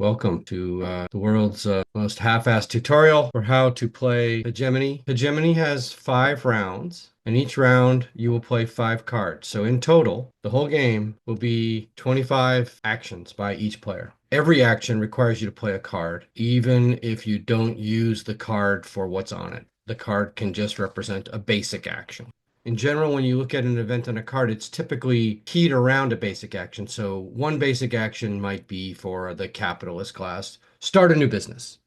Welcome to the world's most half-assed tutorial for how to play Hegemony. Hegemony has 5 rounds, and each round you will play 5 cards. So in total, the whole game will be 25 actions by each player. Every action requires you to play a card, even if you don't use the card for what's on it. The card can just represent a basic action. In general, when you look at an event on a card, it's typically keyed around a basic action. So one basic action might be for the capitalist class, start a new business.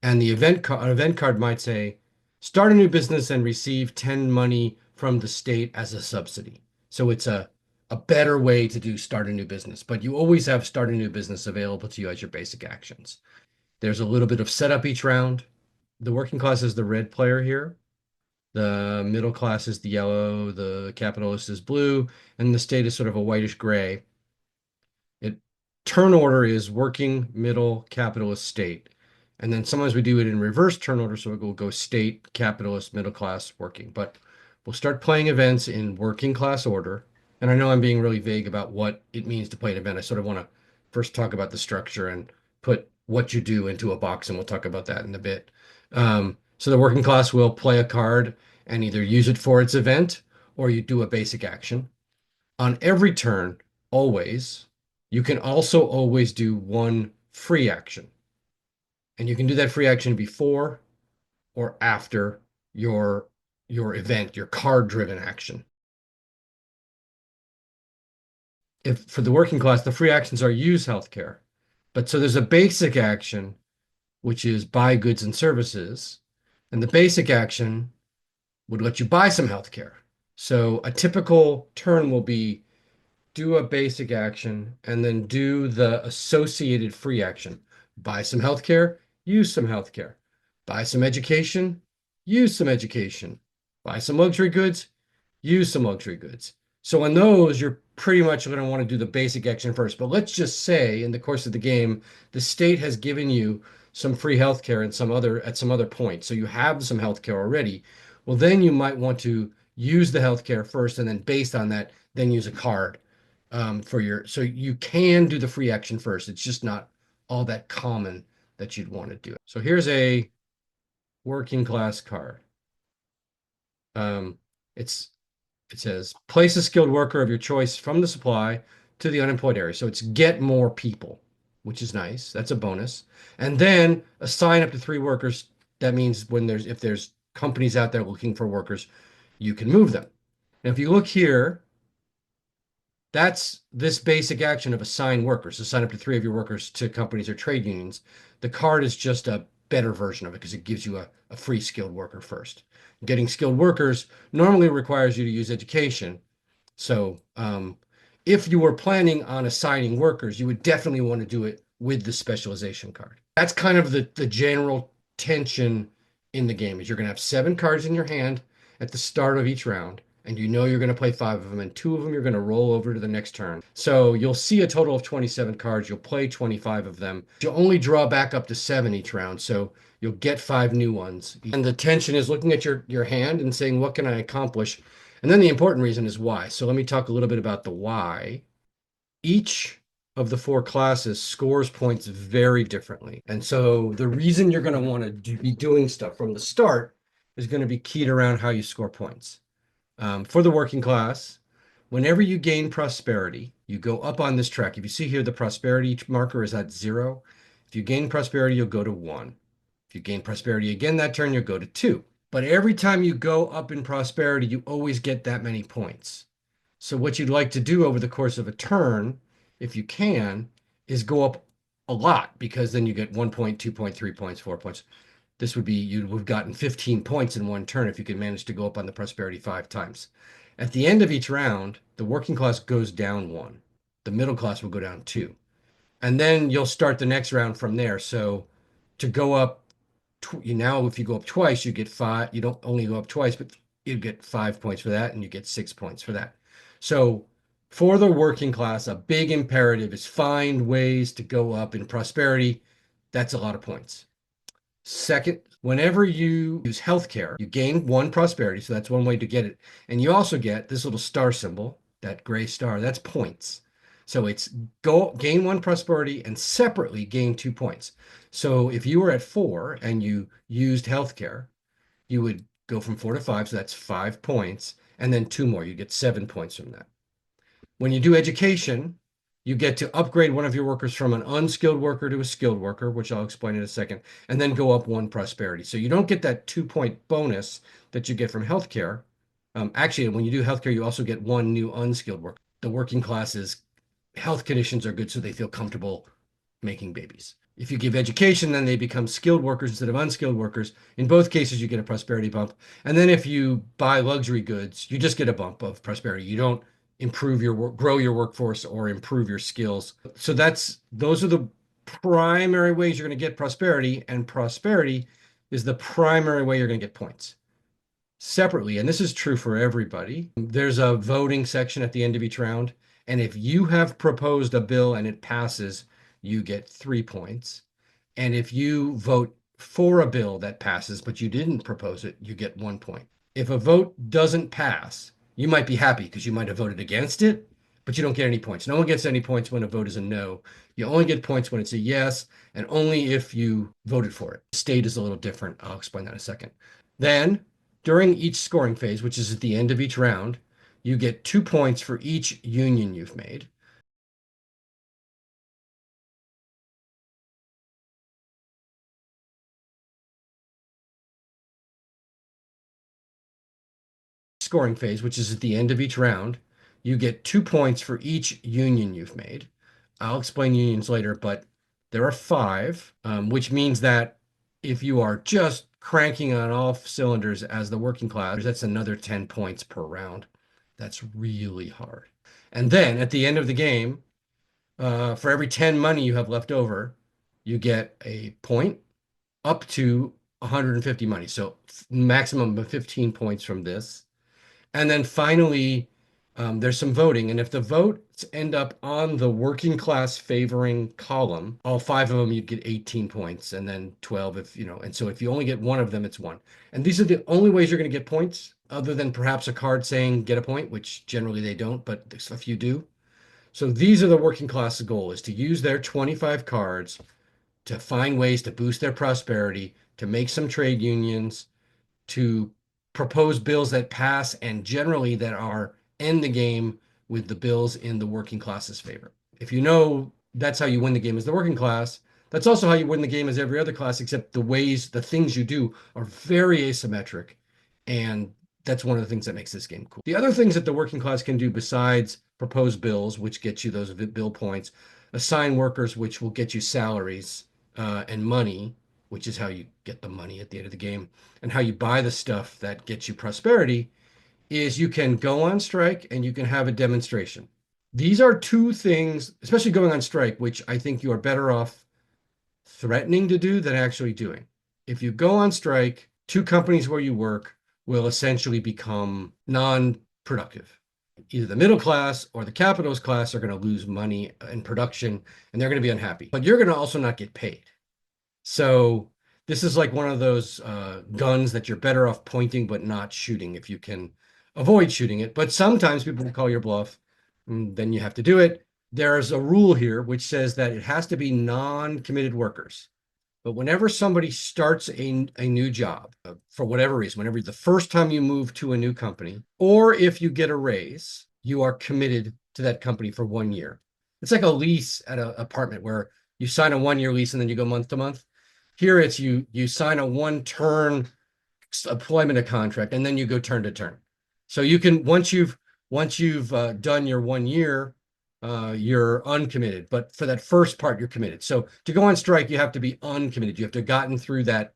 And the event card might say, start a new business and receive 10 money from the state as a subsidy. So it's a better way to do start a new business, but you always have start a new business available to you as your basic actions. There's a little bit of setup each round. The working class is the red player here. The middle class is the yellow, the capitalist is blue, and the state is sort of a whitish gray. Turn order is working, middle, capitalist, state. And then sometimes we do it in reverse turn order, so we'll go state, capitalist, middle class, working. But we'll start playing events in working class order. And I know I'm being really vague about what it means to play an event. I sort of want to first talk about the structure and put what you do into a box, and we'll talk about that in a bit. So the working class will play a card and either use it for its event or you do a basic action. On every turn, always, you can also always do one free action. And you can do that free action before or after your event, your card-driven action. If for the working class, the free actions are use healthcare. But so there's a basic action, which is buy goods and services. And the basic action would let you buy some healthcare. So a typical turn will be do a basic action and then do the associated free action. Buy some healthcare, use some healthcare. Buy some education, use some education. Buy some luxury goods, use some luxury goods. So on those, you're pretty much going to want to do the basic action first. But let's just say in the course of the game, the state has given you some free healthcare at some other point. So you have some healthcare already. Well, then you might want to use the healthcare first, and then based on that, then use a card so you can do the free action first. It's just not all that common that you'd want to do it. So here's a working class card. Um, it says place a skilled worker of your choice from the supply to the unemployed area. So it's get more people, which is nice. That's a bonus. And then assign up to 3 workers. That means if there's companies out there looking for workers, you can move them. And if you look here, that's this basic action of assign workers, assign up to 3 of your workers to companies or trade unions. The card is just a better version of it because it gives you a free skilled worker first. Getting skilled workers normally requires you to use education. So if you were planning on assigning workers, you would definitely want to do it with the specialization card. That's kind of the general tension in the game is you're going to have 7 cards in your hand at the start of each round. And you know you're going to play 5 of them, and 2 of them you're going to roll over to the next turn. So you'll see a total of 27 cards. You'll play 25 of them. You'll only draw back up to 7 each round, so you'll get 5 new ones. And the tension is looking at your hand and saying, what can I accomplish? And then the important reason is why. So let me talk a little bit about the why. Each of the 4 classes scores points very differently. And so the reason you're going to want to be doing stuff from the start is going to be keyed around how you score points. For the working class, whenever you gain prosperity, you go up on this track. If you see here, the prosperity marker is at 0. If you gain prosperity, you'll go to 1. If you gain prosperity again that turn, you'll go to 2. But every time you go up in prosperity, you always get that many points. So what you'd like to do over the course of a turn, if you can, is go up a lot because then you get 1 point, 2 point, 3 points, 4 points. This would be, you would have gotten 15 points in one turn if you could manage to go up on the prosperity 5 times. At the end of each round, the working class goes down 1. The middle class will go down 2. And then you'll start the next round from there. So to go up, now if you go up twice, you get 5. You don't only go up twice, but you get 5 points for that, and you get 6 points for that. So for the working class, a big imperative is find ways to go up in prosperity. That's a lot of points. Second, whenever you use healthcare, you gain 1 prosperity. So that's one way to get it. And you also get this little star symbol, that gray star, that's points. So it's gain 1 prosperity and separately gain 2 points. So if you were at 4 and you used healthcare, you would go from 4 to 5, so that's 5 points, and then 2 more. You get 7 points from that. When you do education, you get to upgrade one of your workers from an unskilled worker to a skilled worker, which I'll explain in a second, and then go up 1 prosperity. So you don't get that 2-point bonus that you get from healthcare. Actually, when you do healthcare, you also get 1 new unskilled worker. The working classes' health conditions are good, so they feel comfortable making babies. If you give education, then they become skilled workers instead of unskilled workers. In both cases, you get a prosperity bump. And then if you buy luxury goods, you just get a bump of prosperity. You don't improve your work, grow your workforce, or improve your skills. So those are the primary ways you're going to get prosperity, and prosperity is the primary way you're going to get points. Separately, and this is true for everybody, there's a voting section at the end of each round. And if you have proposed a bill and it passes, you get 3 points. And if you vote for a bill that passes, but you didn't propose it, you get 1 point. If a vote doesn't pass, you might be happy because you might have voted against it, but you don't get any points. No one gets any points when a vote is a no. You only get points when it's a yes, and only if you voted for it. State is a little different. I'll explain that in a second. Then, during each scoring phase, which is at the end of each round, you get 2 points for each union you've made. Scoring phase, which is at the end of each round, you get 2 points for each union you've made. I'll explain unions later, but there are 5, which means that if you are just cranking on all cylinders as the working class, that's another 10 points per round. That's really hard. And then at the end of the game, for every 10 money you have left over, you get a point up to 150 money. So maximum of 15 points from this. And then finally, there's some voting. And if the votes end up on the working class favoring column, all 5 of them, you'd get 18 points, and then 12 if, and so if you only get 1 of them, it's 1. And these are the only ways you're going to get points, other than perhaps a card saying get a point, which generally they don't, but a few do. So these are the working class goal, is to use their 25 cards to find ways to boost their prosperity, to make some trade unions, to propose bills that pass, and generally that are end the game with the bills in the working class's favor. If you know that's how you win the game as the working class, that's also how you win the game as every other class, except the things you do are very asymmetric. And that's one of the things that makes this game cool. The other things that the working class can do besides propose bills, which get you those bill points, assign workers, which will get you salaries, and money, which is how you get the money at the end of the game, and how you buy the stuff that gets you prosperity, is you can go on strike and you can have a demonstration. These are 2 things, especially going on strike, which I think you are better off threatening to do than actually doing. If you go on strike, 2 companies where you work will essentially become non-productive. Either the middle class or the capitalist class are going to lose money in production, and they're going to be unhappy. But you're going to also not get paid. So this is like one of those guns that you're better off pointing but not shooting if you can avoid shooting it. But sometimes people will call your bluff, and then you have to do it. There's a rule here which says that it has to be non-committed workers. But whenever somebody starts a new job, for whatever reason, whenever the first time you move to a new company, or if you get a raise, you are committed to that company for 1 year. It's like a lease at an apartment where you sign a 1-year lease and then you go month to month. Here it's you sign a 1-turn employment contract and then you go turn to turn. So you can once you've done your 1 year, you're uncommitted. But for that first part, you're committed. So to go on strike, you have to be uncommitted. You have to have gotten through that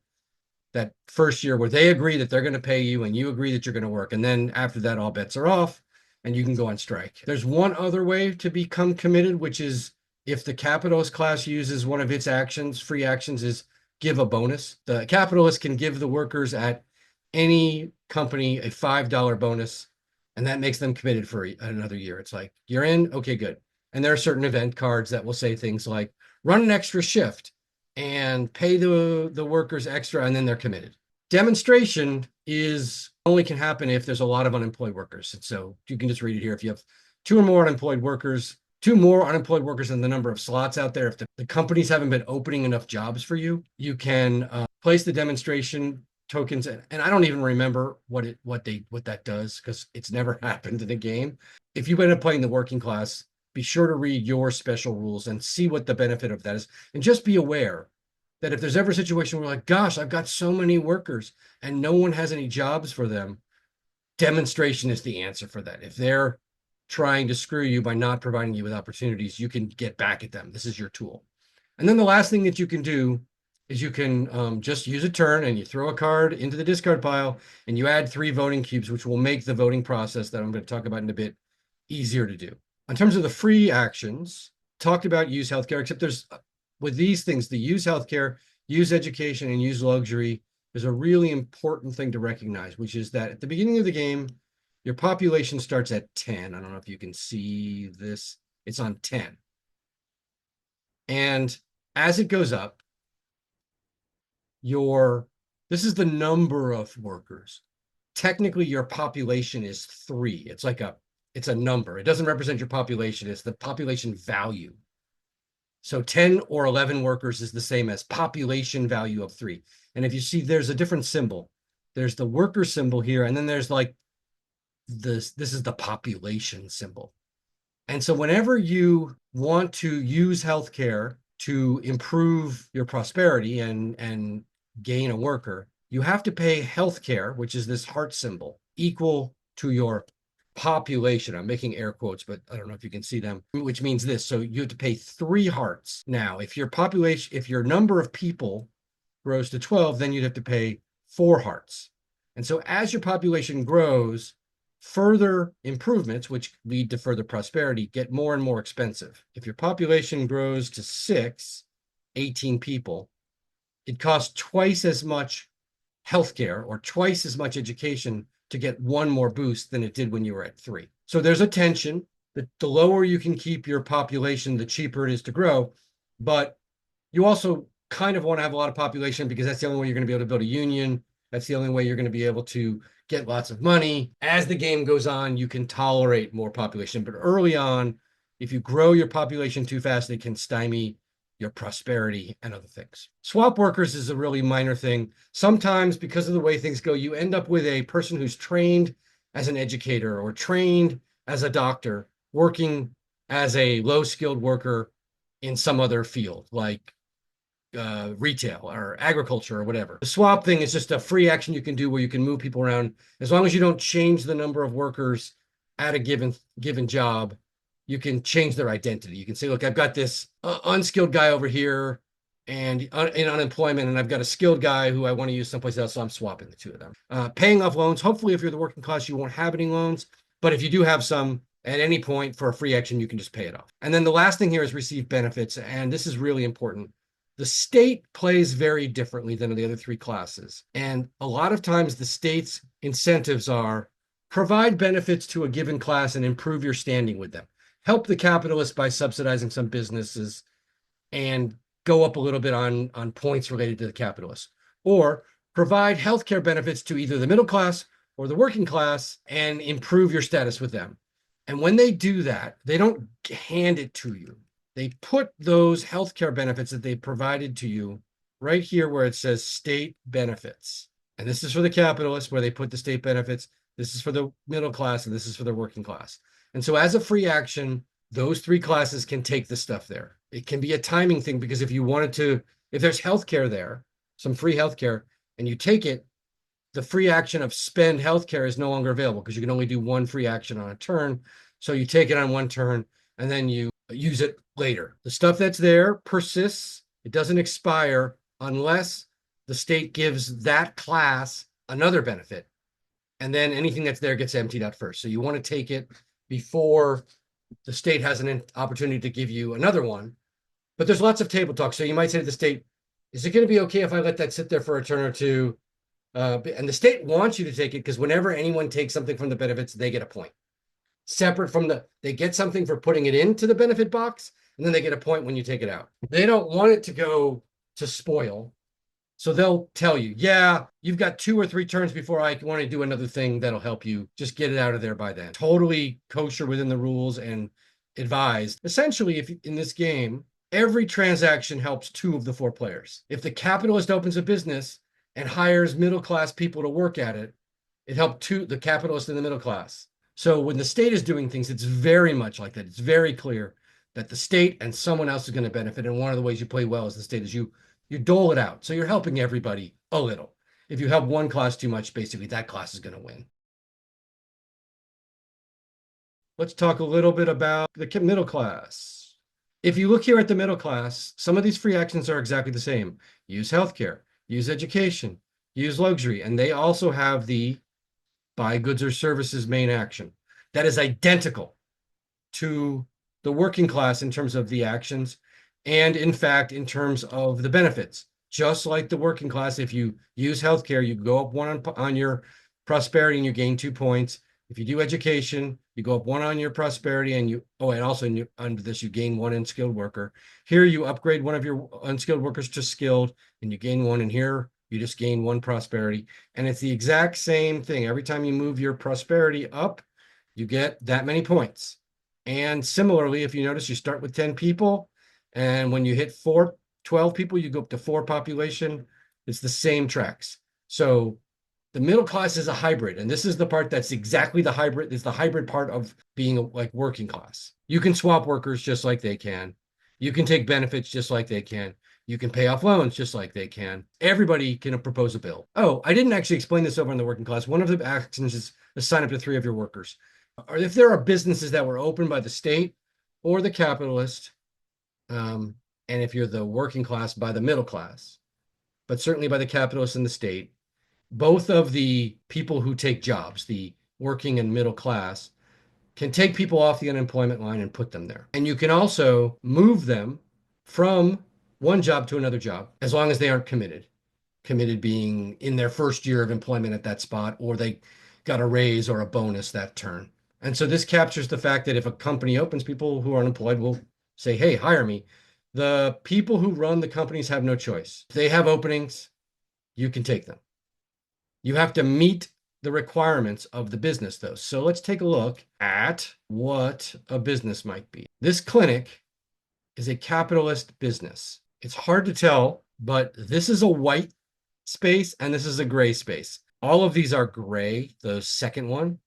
first year where they agree that they're going to pay you and you agree that you're going to work. And then after that, all bets are off and you can go on strike. There's one other way to become committed, which is if the capitalist class uses one of its actions, free actions, is give a bonus. The capitalists can give the workers at any company a $5 bonus, and that makes them committed for another year. It's like, you're in, okay, good. And there are certain event cards that will say things like run an extra shift and pay the workers extra, and then they're committed. Demonstration is only can happen if there's a lot of unemployed workers. And so you can just read it here. If you have 2 or more unemployed workers, two more unemployed workers than the number of slots out there. If the companies haven't been opening enough jobs for you, you can place the demonstration tokens. And I don't even remember what that does because it's never happened in a game. If you end up playing the working class, be sure to read your special rules and see what the benefit of that is. And just be aware that if there's ever a situation where like, gosh, I've got so many workers and no one has any jobs for them, demonstration is the answer for that. If they're trying to screw you by not providing you with opportunities, you can get back at them. This is your tool. And then the last thing that you can do is you can just use a turn and you throw a card into the discard pile and you add 3 voting cubes, which will make the voting process that I'm going to talk about in a bit easier to do. In terms of the free actions, talked about use healthcare, except there's with these things, the use healthcare, use education, and use luxury, there's a really important thing to recognize, which is that at the beginning of the game, your population starts at 10. I don't know if you can see this. It's on 10. And as it goes up, this is the number of workers. Technically, your population is 3. It's a number. It doesn't represent your population. It's the population value. So 10 or 11 workers is the same as population value of 3. And if you see, there's a different symbol. There's the worker symbol here, and then there's like this is the population symbol. And so whenever you want to use healthcare to improve your prosperity and gain a worker, you have to pay healthcare, which is this heart symbol, equal to your population. I'm making air quotes, but I don't know if you can see them, which means this. So you have to pay 3 hearts. Now, if your number of people grows to 12, then you'd have to pay 4 hearts. And so as your population grows, further improvements, which lead to further prosperity, get more and more expensive. If your population grows to 6, 18 people, it costs twice as much healthcare or twice as much education to get 1 more boost than it did when you were at 3. So there's a tension. The lower you can keep your population, the cheaper it is to grow. But you also kind of want to have a lot of population because that's the only way you're going to be able to build a union. That's the only way you're going to be able to get lots of money. As the game goes on, you can tolerate more population. But early on, if you grow your population too fast, it can stymie your prosperity and other things. Swap workers is a really minor thing. Sometimes, because of the way things go, you end up with a person who's trained as an educator or trained as a doctor, working as a low-skilled worker in some other field, like retail or agriculture or whatever. The swap thing is just a free action you can do where you can move people around. As long as you don't change the number of workers at a given job, you can change their identity. You can say, look, I've got this unskilled guy over here and in unemployment, and I've got a skilled guy who I want to use someplace else, so I'm swapping the 2 of them. Paying off loans. Hopefully, if you're the working class, you won't have any loans. But if you do have some, at any point for a free action, you can just pay it off. And then the last thing here is receive benefits, and this is really important. The state plays very differently than the other 3 classes. And a lot of times the state's incentives are provide benefits to a given class and improve your standing with them. Help the capitalists by subsidizing some businesses and go up a little bit on points related to the capitalists. Or provide healthcare benefits to either the middle class or the working class and improve your status with them. And when they do that, they don't hand it to you. They put those healthcare benefits that they provided to you right here where it says state benefits. And this is for the capitalists where they put the state benefits. This is for the middle class, and this is for the working class. And so as a free action, those 3 classes can take the stuff there. It can be a timing thing because if there's healthcare there, some free healthcare, and you take it, the free action of spend healthcare is no longer available because you can only do 1 free action on a turn. So you take it on 1 turn and then you use it later. The stuff that's there persists. It doesn't expire unless the state gives that class another benefit. And then anything that's there gets emptied out first. So you want to take it before the state has an opportunity to give you another one. But there's lots of table talk. So you might say to the state, is it going to be okay if I let that sit there for a turn or 2? And the state wants you to take it because whenever anyone takes something from the benefits, they get a point. Separate from they get something for putting it into the benefit box, and then they get a point when you take it out. They don't want it to go to spoil. So they'll tell you, yeah, you've got 2 or 3 turns before I want to do another thing that'll help you. Just get it out of there by then. Totally kosher within the rules and advised. Essentially, if in this game, every transaction helps two of the four players. If the capitalist opens a business and hires middle-class people to work at it, it helped the capitalist and the middle class. So when the state is doing things, it's very much like that. It's very clear that the state and someone else is going to benefit. And one of the ways you play well as the state is you dole it out. So you're helping everybody a little. If you help one class too much, basically that class is going to win. Let's talk a little bit about the middle class. If you look here at the middle class, some of these free actions are exactly the same. Use healthcare, use education, use luxury, and they also have the buy goods or services main action. That is identical to the working class in terms of the actions and, in fact, in terms of the benefits. Just like the working class, if you use healthcare, you go up one on your prosperity and you gain 2 points. If you do education, you go up one on your prosperity and and also under this, you gain one in skilled worker. Here, you upgrade one of your unskilled workers to skilled and you gain one. And here, you just gain one prosperity. And it's the exact same thing. Every time you move your prosperity up, you get that many points. And similarly, if you notice, you start with 10 people. And when you hit 12 people, you go up to 4 population. It's the same tracks. So the middle class is a hybrid. And this is the part that's exactly the hybrid. It's the hybrid part of being like working class. You can swap workers just like they can. You can take benefits just like they can. You can pay off loans just like they can. Everybody can propose a bill. Oh, I didn't actually explain this over in the working class. One of the actions is assign up to 3 of your workers. Or if there are businesses that were opened by the state or the capitalist, and if you're the working class, by the middle class, but certainly by the capitalist and the state, both of the people who take jobs, the working and middle class, can take people off the unemployment line and put them there. And you can also move them from one job to another job, as long as they aren't committed. Committed being in their first year of employment at that spot, or they got a raise or a bonus that turn. And so this captures the fact that if a company opens, people who are unemployed will say, hey, hire me. The people who run the companies have no choice. If they have openings, you can take them. You have to meet the requirements of the business, though. So let's take a look at what a business might be. This clinic is a capitalist business. It's hard to tell, but this is a white space and this is a gray space. All of these are gray, the second one.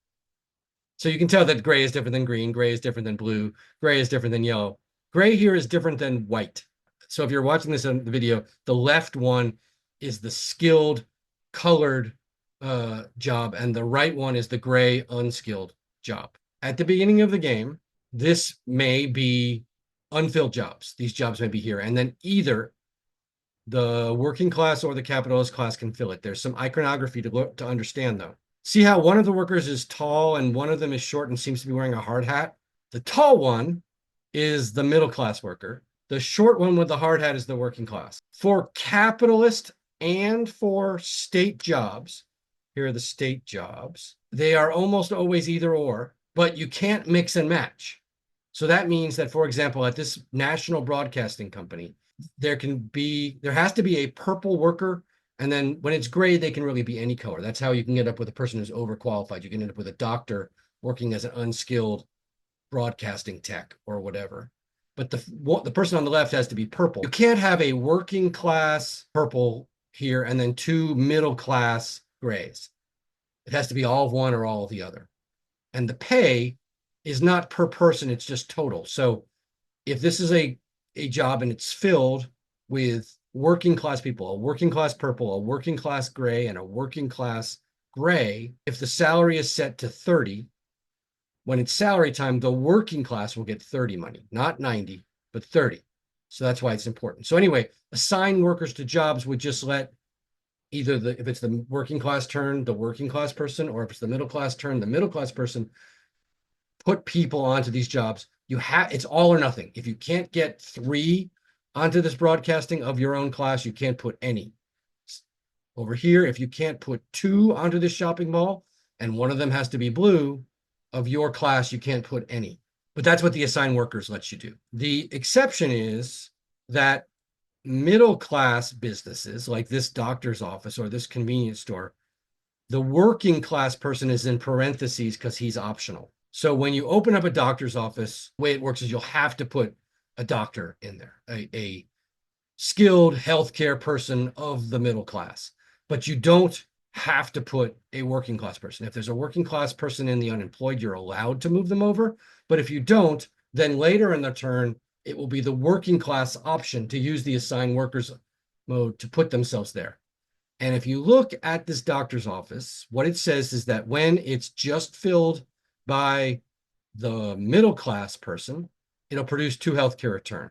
So you can tell that gray is different than green, gray is different than blue, gray is different than yellow. Gray here is different than white. So if you're watching this on the video, the left one is the skilled, colored job, and the right one is the gray, unskilled job. At the beginning of the game, this may be unfilled jobs. These jobs may be here. And then either the working class or the capitalist class can fill it. There's some iconography to understand, though. See how one of the workers is tall and one of them is short and seems to be wearing a hard hat? The tall one is the middle class worker. The short one with the hard hat is the working class. For capitalist and for state jobs, here are the state jobs, they are almost always either or, but you can't mix and match. So that means that, for example, at this national broadcasting company, there has to be a purple worker. And then when it's gray, they can really be any color. That's how you can end up with a person who's overqualified. You can end up with a doctor working as an unskilled broadcasting tech or whatever. But the person on the left has to be purple. You can't have a working class purple here and then 2 middle class grays. It has to be all of one or all of the other. And the pay is not per person, it's just total. So if this is a job and it's filled with working class people, a working class purple, a working class gray, and a working class gray, if the salary is set to 30, when it's salary time, the working class will get 30 money, not 90, but 30. So that's why it's important. So anyway, assign workers to jobs would just let either if it's the working class turn, the working class person, or if it's the middle class turn, the middle class person, put people onto these jobs. It's all or nothing. If you can't get 3 onto this broadcasting of your own class, you can't put any. Over here, if you can't put 2 onto this shopping mall, and one of them has to be blue, of your class, you can't put any. But that's what the assigned workers lets you do. The exception is that middle class businesses, like this doctor's office or this convenience store, the working class person is in parentheses because he's optional. So when you open up a doctor's office, the way it works is you'll have to put a doctor in there, a skilled healthcare person of the middle class. But you don't have to put a working class person. If there's a working class person in the unemployed, you're allowed to move them over. But if you don't, then later in the turn, it will be the working class option to use the assigned workers mode to put themselves there. And if you look at this doctor's office, what it says is that when it's just filled by the middle class person, it'll produce 2 healthcare return.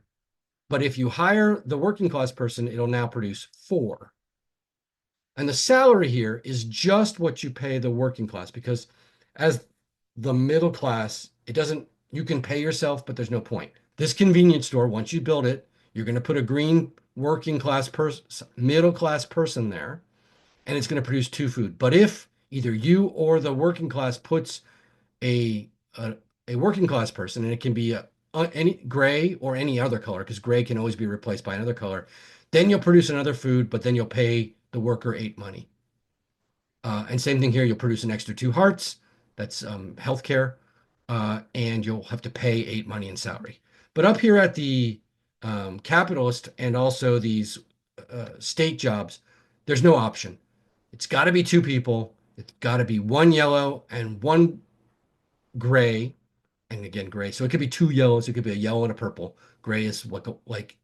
But if you hire the working class person, it'll now produce 4. And the salary here is just what you pay the working class, because as the middle class, it doesn't, you can pay yourself, but there's no point. This convenience store, once you build it, you're going to put a green working class person, middle class person there, and it's going to produce 2 food. But if either you or the working class puts a a, a working class person, and it can be any gray or any other color, because gray can always be replaced by another color, then you'll produce another food, but then you'll pay the worker 8 money. And same thing here, you'll produce an extra 2 hearts. That's healthcare, and you'll have to pay 8 money in salary. But up here at the capitalist and also these state jobs, there's no option. It's got to be 2 people. It's got to be 1 yellow and 1 gray, and again gray. So it could be 2 yellows. It could be a yellow and a purple. Gray is like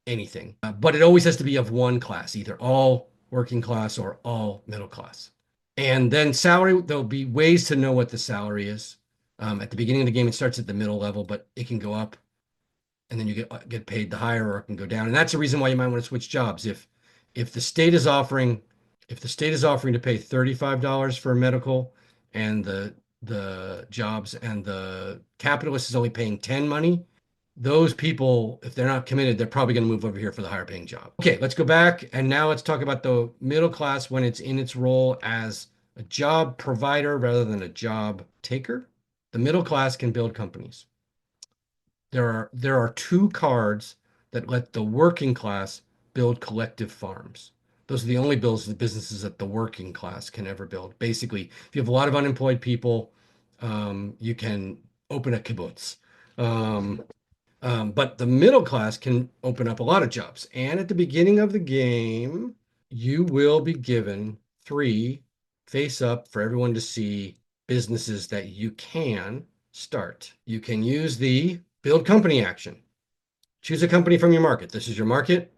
anything, but it always has to be of 1 class, either all working class or all middle class. And then salary, there'll be ways to know what the salary is. At the beginning of the game, it starts at the middle level, but it can go up, and then you get paid the higher, or it can go down. And that's the reason why you might want to switch jobs. If the state is offering to pay $35 for medical, and the jobs and the capitalist is only paying 10 money, those people, if they're not committed, they're probably going to move over here for the higher paying job. Okay, let's go back. And now let's talk about the middle class when it's in its role as a job provider rather than a job taker. The middle class can build companies. There are 2 cards that let the working class build collective farms. Those are the only businesses that the working class can ever build. Basically, if you have a lot of unemployed people, you can open a kibbutz. But the middle class can open up a lot of jobs. And at the beginning of the game, you will be given 3 face up for everyone to see businesses that you can start. You can use the build company action. Choose a company from your market. This is your market.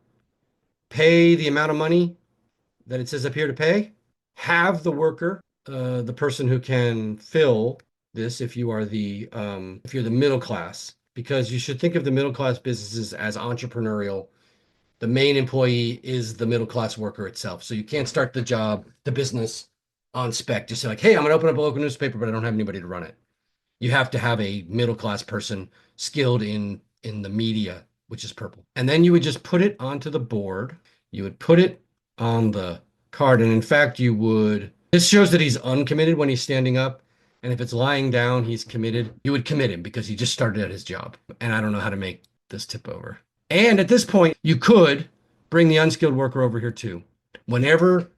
Pay the amount of money that it says up here to pay. Have the worker, the person who can fill this if you're the middle class, because you should think of the middle class businesses as entrepreneurial. The main employee is the middle class worker itself. So you can't start the business on spec. Just say like, hey, I'm going to open up a local newspaper, but I don't have anybody to run it. You have to have a middle class person skilled in the media, which is purple. And then you would just put it onto the board. You would put it on the card. And in fact, this shows that he's uncommitted when he's standing up. And if it's lying down, he's committed. You would commit him because he just started at his job. And I don't know how to make this tip over. And at this point, you could bring the unskilled worker over here too. Whenever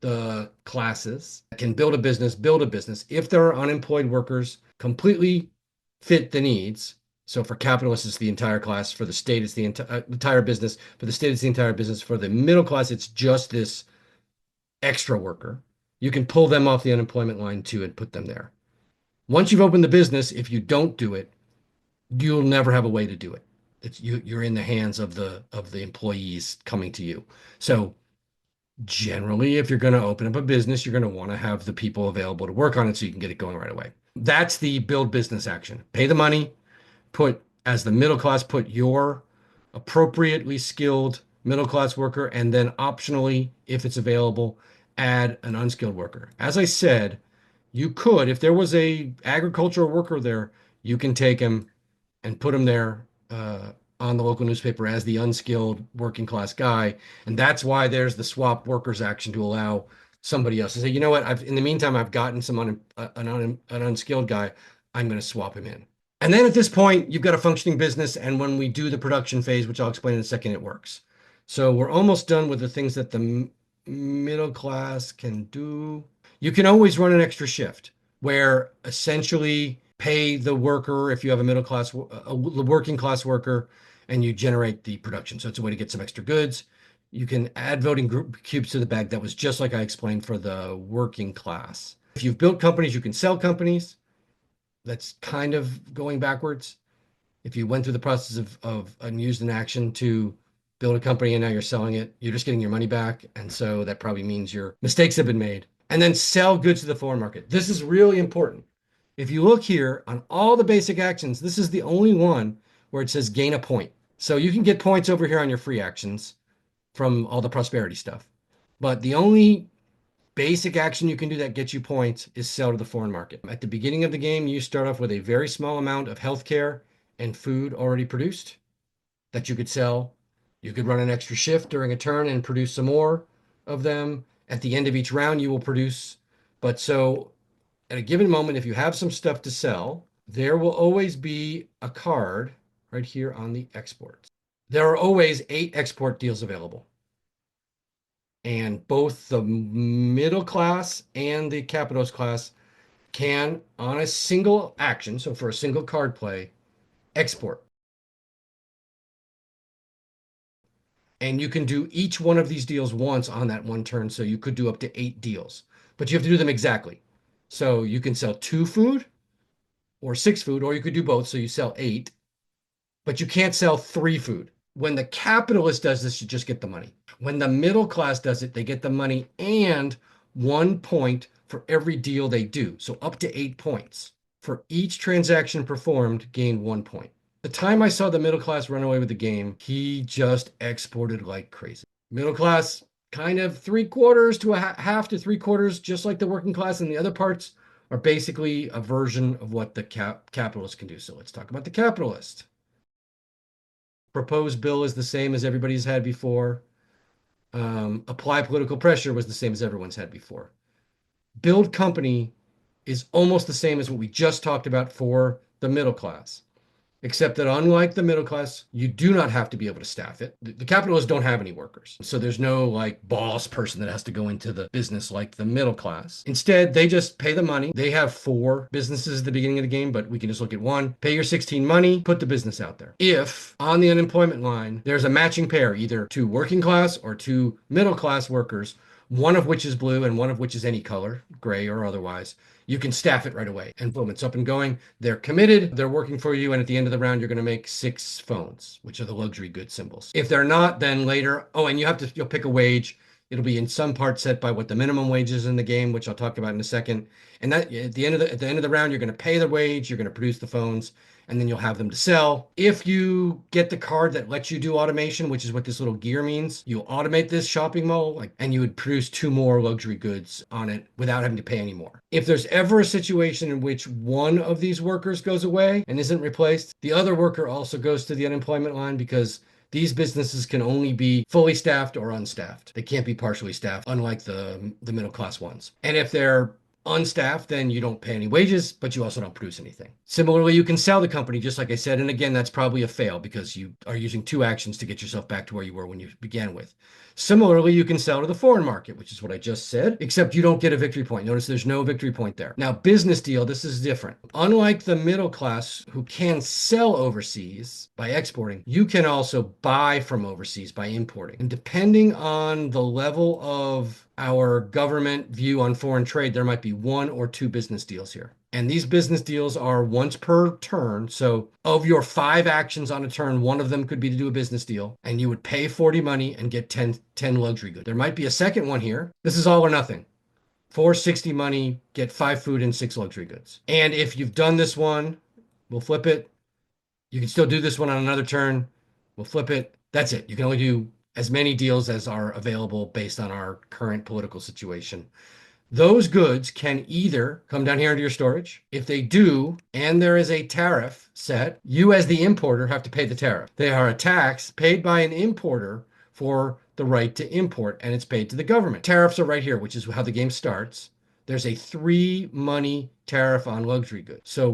the classes can build a business. If there are unemployed workers, completely fit the needs. So for capitalists, it's the entire class. For the state, it's the entire business. For the state, it's the entire business. For the middle class, it's just this extra worker. You can pull them off the unemployment line too and put them there. Once you've opened the business, if you don't do it, you'll never have a way to do it. You're in the hands of the employees coming to you. So generally, if you're going to open up a business, you're going to want to have the people available to work on it so you can get it going right away. That's the build business action. Pay the money, as the middle class, put your appropriately skilled middle class worker, and then optionally, if it's available, add an unskilled worker. As I said, you could, if there was a agricultural worker there, you can take him and put him there on the local newspaper as the unskilled working class guy. And that's why there's the swap workers action to allow somebody else to say, you know what, in the meantime, I've gotten an unskilled guy. I'm going to swap him in. And then at this point, you've got a functioning business. And when we do the production phase, which I'll explain in a second, it works. So we're almost done with the things that the middle class can do. You can always run an extra shift where essentially pay the worker if you have a middle class, a working class worker, and you generate the production. So it's a way to get some extra goods. You can add voting group cubes to the bag. That was just like I explained for the working class. If you've built companies, you can sell companies. That's kind of going backwards. If you went through the process of and used an action to build a company and now you're selling it, you're just getting your money back. And so that probably means your mistakes have been made. And then sell goods to the foreign market. This is really important. If you look here on all the basic actions, this is the only one where it says gain a point. So you can get points over here on your free actions from all the prosperity stuff. But the only basic action you can do that gets you points is sell to the foreign market. At the beginning of the game, you start off with a very small amount of healthcare and food already produced that you could sell. You could run an extra shift during a turn and produce some more of them. At the end of each round, you will produce. But so at a given moment, if you have some stuff to sell, there will always be a card right here on the exports. There are always 8 export deals available. And both the middle class and the capitalist class can, on a single action, so for a single card play, export. And you can do each one of these deals once on that one turn. So you could do up to 8 deals, but you have to do them exactly. So you can sell 2 food or 6 food, or you could do both. So you sell 8, but you can't sell 3 food. When the capitalist does this, you just get the money. When the middle class does it, they get the money and 1 point for every deal they do. So up to 8 points. For each transaction performed, gain 1 point. The time I saw the middle class run away with the game, he just exported like crazy. Middle class, kind of 3/4 to a half to 3/4, just like the working class, and the other parts are basically a version of what the capitalist can do. So let's talk about the capitalist. Proposed bill is the same as everybody's had before. Apply political pressure was the same as everyone's had before. Build company is almost the same as what we just talked about for the middle class. Except that unlike the middle class, you do not have to be able to staff it. The capitalists don't have any workers. So there's no like boss person that has to go into the business like the middle class. Instead, they just pay the money. They have 4 businesses at the beginning of the game, but we can just look at one. Pay your 16 money, put the business out there. If on the unemployment line, there's a matching pair, either 2 working class or 2 middle class workers, one of which is blue and one of which is any color, gray or otherwise, you can staff it right away and boom, it's up and going. They're committed, they're working for you, and at the end of the round, you're going to make 6 phones, which are the luxury good symbols. If they're not, then later, and you'll pick a wage. It'll be in some part set by what the minimum wage is in the game, which I'll talk about in a second. And that at the end of the round, you're going to pay the wage, you're going to produce the phones, and then you'll have them to sell. If you get the card that lets you do automation, which is what this little gear means, you'll automate this shopping mall, and you would produce 2 more luxury goods on it without having to pay any more. If there's ever a situation in which one of these workers goes away and isn't replaced, the other worker also goes to the unemployment line, because these businesses can only be fully staffed or unstaffed. They can't be partially staffed, unlike the middle class ones. And if they're unstaffed, then you don't pay any wages, but you also don't produce anything. Similarly, you can sell the company, just like I said. And again, that's probably a fail because you are using 2 actions to get yourself back to where you were when you began with. Similarly, you can sell to the foreign market, which is what I just said, except you don't get a victory point. Notice there's no victory point there. Now, business deal, this is different. Unlike the middle class who can sell overseas by exporting, you can also buy from overseas by importing. And depending on the level of our government view on foreign trade, there might be 1 or 2 business deals here. And these business deals are once per turn. So of your 5 actions on a turn, one of them could be to do a business deal, and you would pay 40 money and get 10 luxury goods. There might be a second one here. This is all or nothing. For 60 money, get 5 food and 6 luxury goods. And if you've done this one, we'll flip it. You can still do this one on another turn. We'll flip it. That's it. You can only do as many deals as are available based on our current political situation. Those goods can either come down here into your storage. If they do, and there is a tariff set, you as the importer have to pay the tariff. They are a tax paid by an importer for the right to import, and it's paid to the government. Tariffs are right here, which is how the game starts. there's a 3 money tariff on luxury goods. So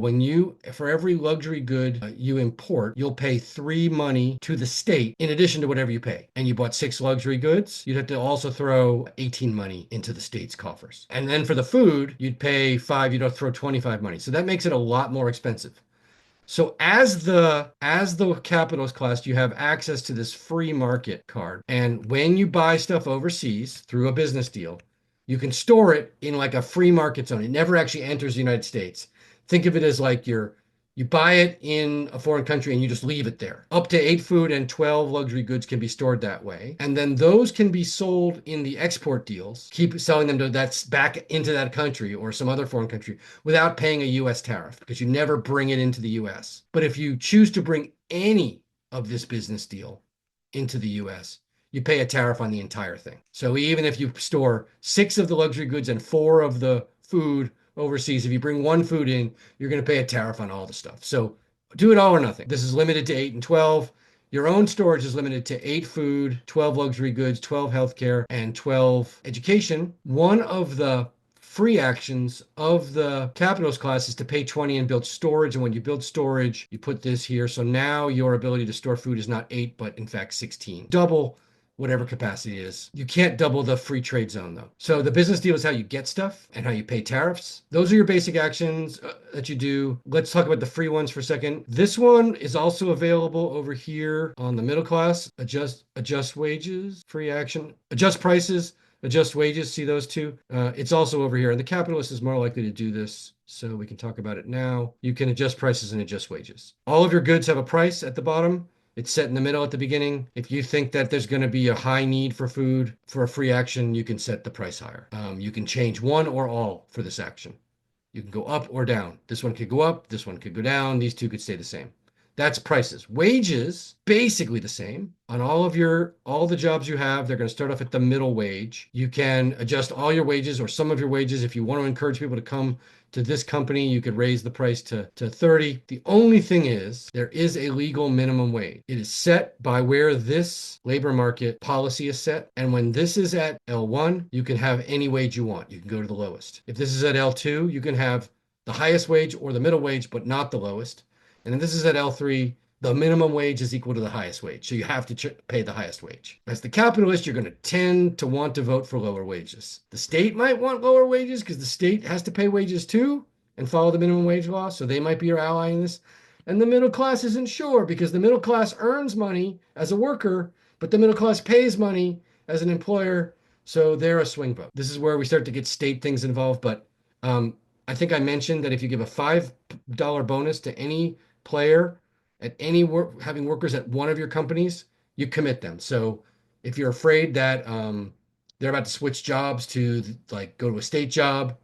for every luxury good you import, you'll pay 3 money to the state in addition to whatever you pay. And you bought 6 luxury goods, you'd have to also throw 18 money into the state's coffers. And then for the food, you'd pay 5, you'd have to throw 25 money. So that makes it a lot more expensive. So as the capitalist class, you have access to this free market card. And when you buy stuff overseas through a business deal, you can store it in like a free market zone. It never actually enters the United States. Think of it as like you buy it in a foreign country and you just leave it there. Up to 8 food and 12 luxury goods can be stored that way. And then those can be sold in the export deals, keep selling them to that's back into that country or some other foreign country without paying a US tariff because you never bring it into the US. But if you choose to bring any of this business deal into the US, you pay a tariff on the entire thing. So even if you store 6 of the luxury goods and 4 of the food overseas, if you bring 1 food in, you're going to pay a tariff on all the stuff. So do it all or nothing. This is limited to 8 and 12. Your own storage is limited to 8 food, 12 luxury goods, 12 healthcare, and 12 education. One of the free actions of the capitalist class is to pay 20 and build storage. And when you build storage, you put this here. So now your ability to store food is not 8, but in fact 16. Double whatever capacity is. You can't double the free trade zone though. So the business deal is how you get stuff and how you pay tariffs. Those are your basic actions that you do. Let's talk about the free ones for a second. This one is also available over here on the middle class. Adjust wages, free action, adjust prices, adjust wages. See those two? It's also over here. And the capitalist is more likely to do this. So we can talk about it now. You can adjust prices and adjust wages. All of your goods have a price at the bottom. It's set in the middle at the beginning. If you think that there's going to be a high need for food for a free action, you can set the price higher. You can change one or all for this action. You can go up or down. This one could go up. This one could go down. These two could stay the same. That's prices. Wages, basically the same. On all the jobs you have, they're going to start off at the middle wage. You can adjust all your wages or some of your wages. If you want to encourage people to come to this company, you could raise the price to 30. The only thing is there is a legal minimum wage. It is set by where this labor market policy is set. And when this is at L1, you can have any wage you want. You can go to the lowest. If this is at L2, you can have the highest wage or the middle wage, but not the lowest. And then this is at L3, the minimum wage is equal to the highest wage. So you have to pay the highest wage. As the capitalist, you're going to tend to want to vote for lower wages. The state might want lower wages because the state has to pay wages too and follow the minimum wage law. So they might be your ally in this. And the middle class isn't sure because the middle class earns money as a worker, but the middle class pays money as an employer. So they're a swing vote. This is where we start to get state things involved. But I think I mentioned that if you give a $5 bonus to any player at any having workers at one of your companies, you commit them. So if you're afraid that they're about to switch jobs to like go to a state job,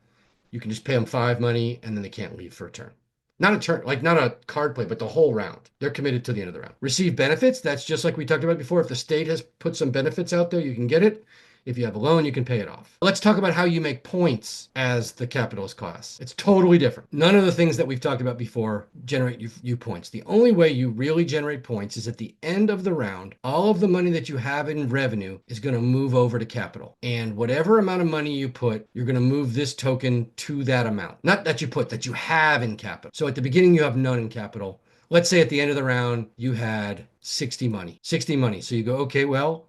you can just pay them 5 money and then they can't leave for a turn. Not a turn, like not a card play, but the whole round. They're committed to the end of the round. Receive benefits. That's just like we talked about before. If the state has put some benefits out there, you can get it. If you have a loan, you can pay it off. Let's talk about how you make points as the capitalist class. It's totally different. None of the things that we've talked about before generate you points. The only way you really generate points is at the end of the round, all of the money that you have in revenue is going to move over to capital. And whatever amount of money you put, you're going to move this token to that amount. Not that you put, that you have in capital. So at the beginning, you have none in capital. Let's say at the end of the round, you had 60 money. So you go, okay, well,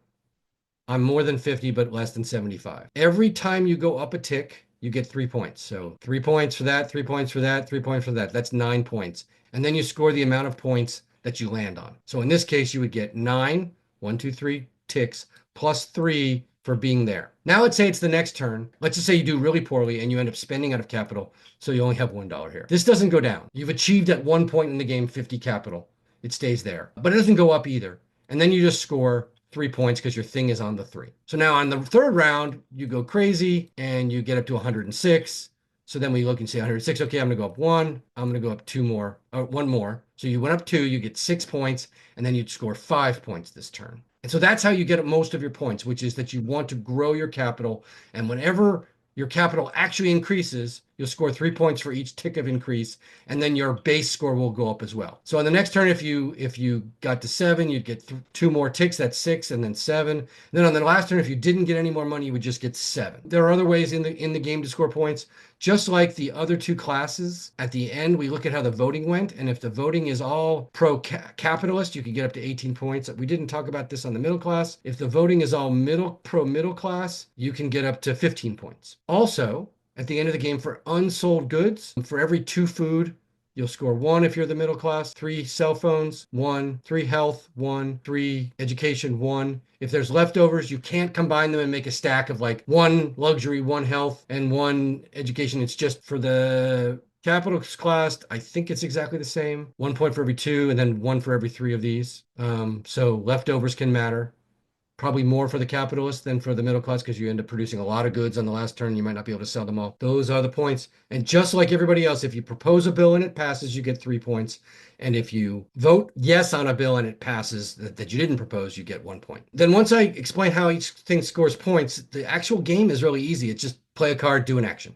I'm more than 50, but less than 75. Every time you go up a tick, you get 3 points. So 3 points for that, 3 points for that, 3 points for that. That's 9 points. And then you score the amount of points that you land on. So in this case, you would get 9, 1, 2, 3 ticks plus 3 for being there. Now let's say it's the next turn. Let's just say you do really poorly and you end up spending out of capital. So you only have $1 here. This doesn't go down. You've achieved at one point in the game 50 capital. It stays there, but it doesn't go up either. And then you just score 3 points because your thing is on the 3. So now on the third round, you go crazy and you get up to 106. So then we look and say 106. Okay, I'm going to go up 1. I'm going to go up 2 more, or 1 more. So you went up 2, you get 6 points, and then you'd score 5 points this turn. And so that's how you get most of your points, which is that you want to grow your capital. And whenever your capital actually increases, you'll score 3 points for each tick of increase, and then your base score will go up as well. So on the next turn, if you got to 7, you'd get 2 more ticks, that's 6, and then 7. And then on the last turn, if you didn't get any more money, you would just get 7. There are other ways in the game to score points. Just like the other two classes, at the end, we look at how the voting went. And if the voting is all pro-capitalist, you can get up to 18 points. We didn't talk about this on the middle class. If the voting is all pro-middle class, you can get up to 15 points. Also, at the end of the game, for unsold goods, for every 2 food, you'll score 1 if you're the middle class, 3 cell phones, 1, 3 health, 1, 3 education, 1. If there's leftovers, you can't combine them and make a stack of like 1 luxury, 1 health, and 1 education. It's just for the capitalist class. I think it's exactly the same. 1 point for every 2, and then 1 for every 3 of these. So leftovers can matter. Probably more for the capitalist than for the middle class because you end up producing a lot of goods on the last turn. You might not be able to sell them all. Those are the points. And just like everybody else, if you propose a bill and it passes, you get 3 points. And if you vote yes on a bill and it passes that you didn't propose, you get 1 point. Then once I explain how each thing scores points, the actual game is really easy. It's just play a card, do an action.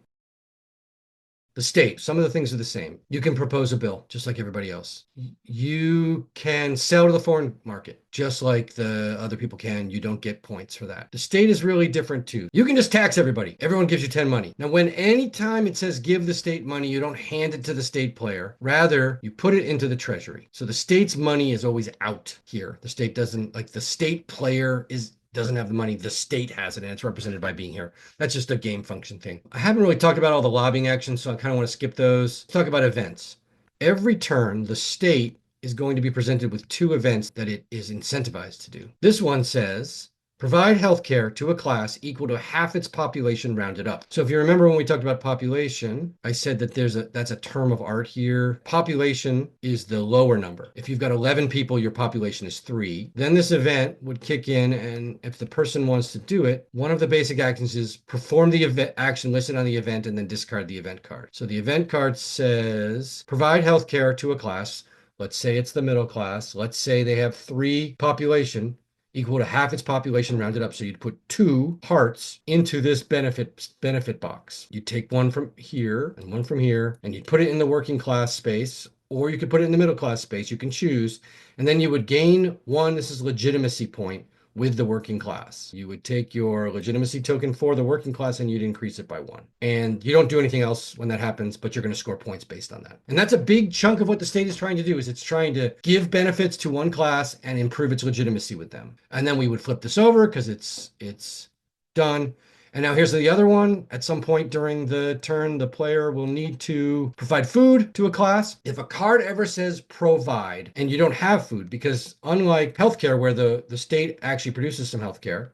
The state, some of the things are the same. You can propose a bill, just like everybody else. You can sell to the foreign market, just like the other people can. You don't get points for that. The state is really different too. You can just tax everybody. Everyone gives you 10 money. Now, when anytime it says give the state money, you don't hand it to the state player. Rather, you put it into the treasury. So the state's money is always out here. The state doesn't, like the state player doesn't have the money. The state has it, and it's represented by being here. That's just a game function thing. I haven't really talked about all the lobbying actions, so I kind of want to skip those. Let's talk about events. Every turn, the state is going to be presented with 2 events that it is incentivized to do. This one says, provide healthcare to a class equal to half its population rounded up. So if you remember when we talked about population, I said that that's a term of art here. Population is the lower number. If you've got 11 people, your population is 3. Then this event would kick in, and if the person wants to do it, one of the basic actions is perform the event action listed on the event and then discard the event card. So the event card says provide healthcare to a class. Let's say it's the middle class. Let's say they have 3 population equal to half its population rounded up. So you'd put 2 hearts into this benefit box. You take 1 from here and 1 from here, and you'd put it in the working class space, or you could put it in the middle class space. You can choose. And then you would gain 1, this is legitimacy point, with the working class. You would take your legitimacy token for the working class and you'd increase it by 1. And you don't do anything else when that happens, but you're going to score points based on that. And that's a big chunk of what the state is trying to do, is it's trying to give benefits to one class and improve its legitimacy with them. And then we would flip this over because it's done. And now here's the other one. At some point during the turn, the player will need to provide food to a class. If a card ever says provide and you don't have food, because unlike healthcare where the state actually produces some healthcare,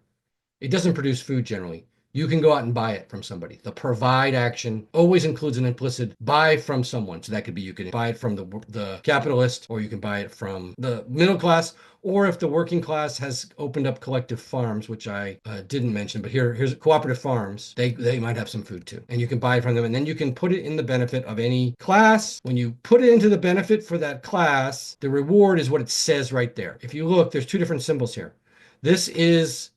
it doesn't produce food generally. You can go out and buy it from somebody. The provide action always includes an implicit buy from someone. So that could be you can buy it from the capitalist, or you can buy it from the middle class, or if the working class has opened up collective farms, which I didn't mention, but here's cooperative farms. They might have some food too, and you can buy it from them, and then you can put it in the benefit of any class. When you put it into the benefit for that class, the reward is what it says right there. If you look, there's 2 different symbols here. This is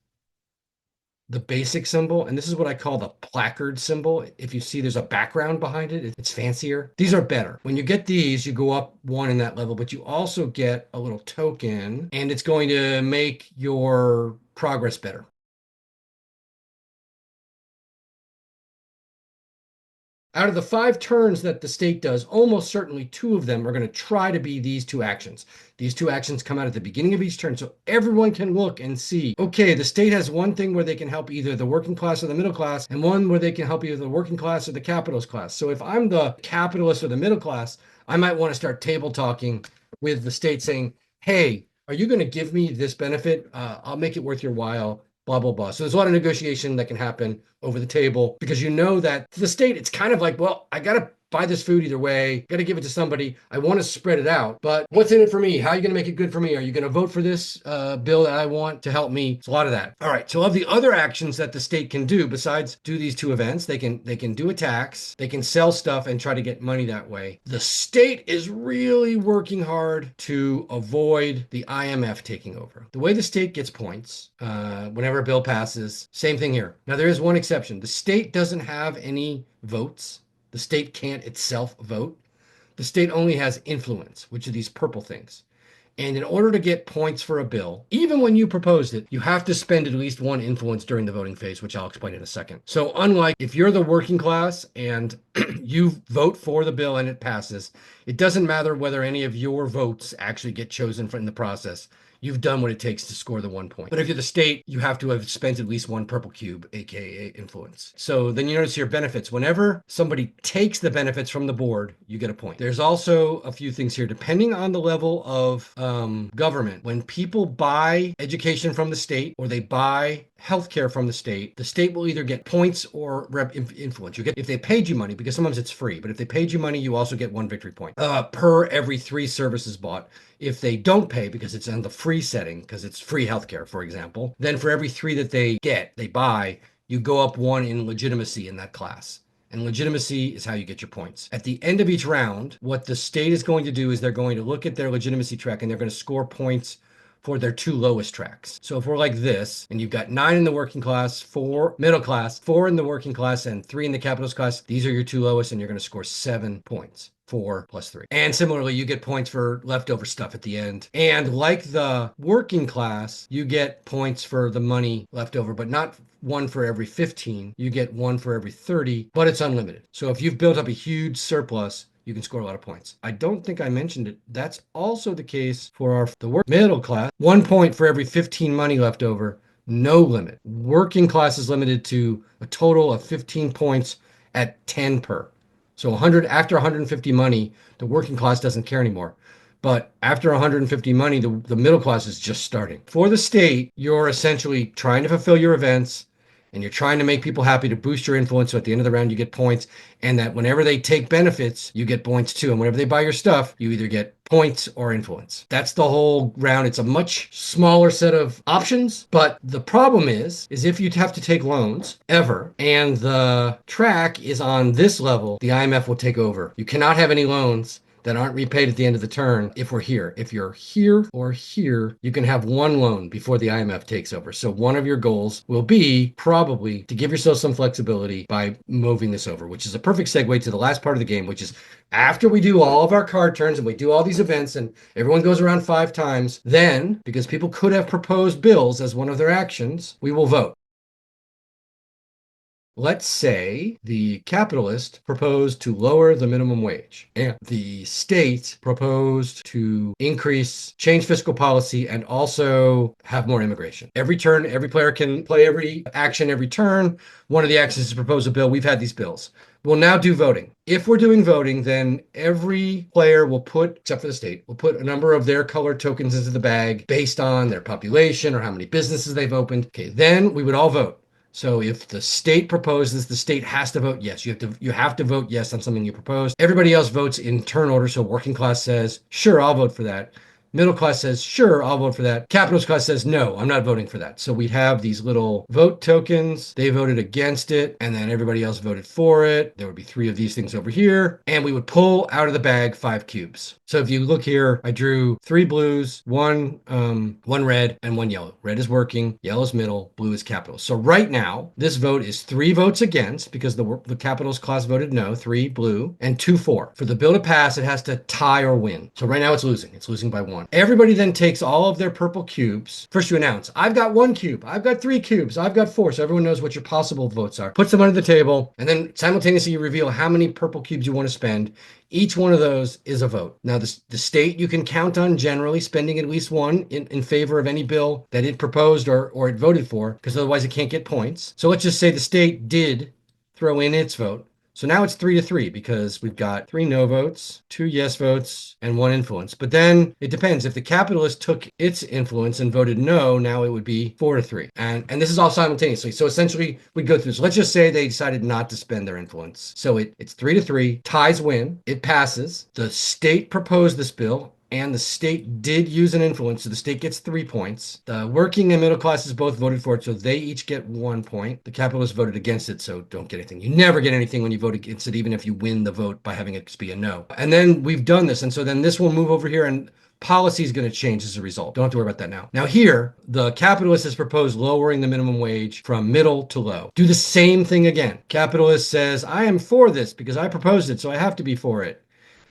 the basic symbol, and this is what I call the placard symbol. If you see there's a background behind it, it's fancier. These are better. When you get these, you go up 1 in that level, but you also get a little token, and it's going to make your progress better. Out of the 5 turns that the state does, almost certainly 2 of them are going to try to be these 2 actions. These 2 actions come out at the beginning of each turn, so everyone can look and see, okay, the state has one thing where they can help either the working class or the middle class, and one where they can help either the working class or the capitalist class. So if I'm the capitalist or the middle class, I might want to start table talking with the state saying, hey, are you going to give me this benefit? I'll make it worth your while. Blah, blah, blah. So there's a lot of negotiation that can happen over the table because you know that the state, it's kind of like, well, I got to buy this food either way, got to give it to somebody. I want to spread it out, but what's in it for me? How are you going to make it good for me? Are you going to vote for this bill that I want to help me? It's a lot of that. All right. So of the other actions that the state can do besides do these 2 events, they can do a tax, they can sell stuff and try to get money that way. The state is really working hard to avoid the IMF taking over. The way the state gets points whenever a bill passes, same thing here. Now there is one exception. The state doesn't have any votes. The state can't itself vote. The state only has influence, which are these purple things. And in order to get points for a bill, even when you proposed it, you have to spend at least one influence during the voting phase, which I'll explain in a second. So unlike if you're the working class and you vote for the bill and it passes, it doesn't matter whether any of your votes actually get chosen in the process. You've done what it takes to score the 1 point. But if you're the state, you have to have spent at least one purple cube, aka influence. So then you notice here benefits. Whenever somebody takes the benefits from the board, you get a point. There's also a few things here. Depending on the level of government, when people buy education from the state or they buy healthcare from the state will either get points or influence. You get, if they paid you money, because sometimes it's free, but if they paid you money, you also get 1 victory point per every 3 services bought. If they don't pay because it's in the free setting, because it's free healthcare, for example, then for every 3 that they buy, you go up 1 in legitimacy in that class. And legitimacy is how you get your points. At the end of each round, what the state is going to do is they're going to look at their legitimacy track and they're going to score points for their 2 lowest tracks. So if we're like this, and you've got 9 in the working class, 4 middle class, 4 in the working class, and 3 in the capitalist class, these are your 2 lowest, and you're going to score 7 points. 4 plus 3. And similarly, you get points for leftover stuff at the end. And like the working class, you get points for the money left over, but not 1 for every 15. You get 1 for every 30, but it's unlimited. So if you've built up a huge surplus, you can score a lot of points. I don't think I mentioned it. That's also the case for the middle class. 1 point for every 15 money left over, no limit. Working class is limited to a total of 15 points at 10 per. So 100 after 150 money, the working class doesn't care anymore. But after 150 money, the middle class is just starting. For the state, you're essentially trying to fulfill your events and you're trying to make people happy to boost your influence. So at the end of the round, you get points, and that whenever they take benefits, you get points too. And whenever they buy your stuff, you either get points or influence. That's the whole round. It's a much smaller set of options, but the problem is if you have to take loans ever and the track is on this level, the IMF will take over. You cannot have any loans that aren't repaid at the end of the turn if we're here. If you're here or here, you can have 1 loan before the IMF takes over. So one of your goals will be probably to give yourself some flexibility by moving this over, which is a perfect segue to the last part of the game, which is after we do all of our card turns and we do all these events and everyone goes around 5 times, then, because people could have proposed bills as one of their actions, we will vote. Let's say the capitalist proposed to lower the minimum wage and the state proposed to change fiscal policy and also have more immigration. Every turn, every player can play every action every turn. One of the actions is to propose a bill. We've had these bills. We'll now do voting. If we're doing voting, then every player will except for the state, will put a number of their colored tokens into the bag based on their population or how many businesses they've opened. Okay, then we would all vote. So if the state proposes, the state has to vote yes. You have to vote yes on something you propose. Everybody else votes in turn order. So working class says, sure, I'll vote for that. Middle class says, sure, I'll vote for that. Capitalist class says, no, I'm not voting for that. So we have these little vote tokens. They voted against it, and then everybody else voted for it. There would be 3 of these things over here, and we would pull out of the bag 5 cubes. So if you look here, I drew 3 blues, 1 red, and 1 yellow. Red is working, yellow is middle, blue is capital. So right now, this vote is 3 votes against because the capitalist class voted no, 3 blue, and 2 for. For the bill to pass, it has to tie or win. So right now it's losing. It's losing by 1. Everybody then takes all of their purple cubes. First you announce, I've got 1 cube, I've got 3 cubes, I've got 4. So everyone knows what your possible votes are. Puts them under the table, and then simultaneously you reveal how many purple cubes you want to spend. Each one of those is a vote. Now, the state you can count on generally spending at least 1 in favor of any bill that it proposed or it voted for, because otherwise it can't get points. So let's just say the state did throw in its vote. So now it's 3-3 because we've got 3 no votes, 2 yes votes, and 1 influence. But then it depends. If the capitalist took its influence and voted no, now it would be 4-3. And this is all simultaneously. So essentially we go through this. Let's just say they decided not to spend their influence. So it's 3-3, ties win, it passes. The state proposed this bill, and the state did use an influence, so the state gets 3 points. The working and middle classes both voted for it, so they each get 1 point. The capitalists voted against it, so don't get anything. You never get anything when you vote against it, even if you win the vote by having it be a no. And then we've done this, and so then this will move over here, and policy is going to change as a result. Don't have to worry about that now. Now here, the capitalist has proposed lowering the minimum wage from middle to low. Do the same thing again. Capitalist says, I am for this because I proposed it, so I have to be for it.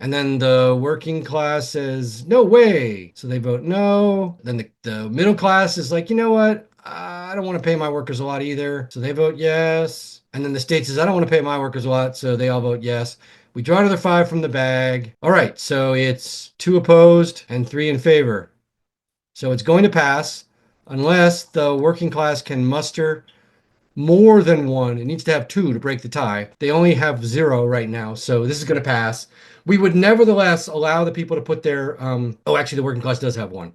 And then the working class says, no way. So they vote no. Then the middle class is like, you know what? I don't want to pay my workers a lot either. So they vote yes. And then the state says, I don't want to pay my workers a lot. So they all vote yes. We draw another five from the bag. All right. So it's two opposed and three in favor. So it's going to pass unless the working class can muster more than one. It needs to have two to break the tie. They only have zero right now, so this is going to pass. We would nevertheless allow the people to put their, oh, actually, the working class does have one,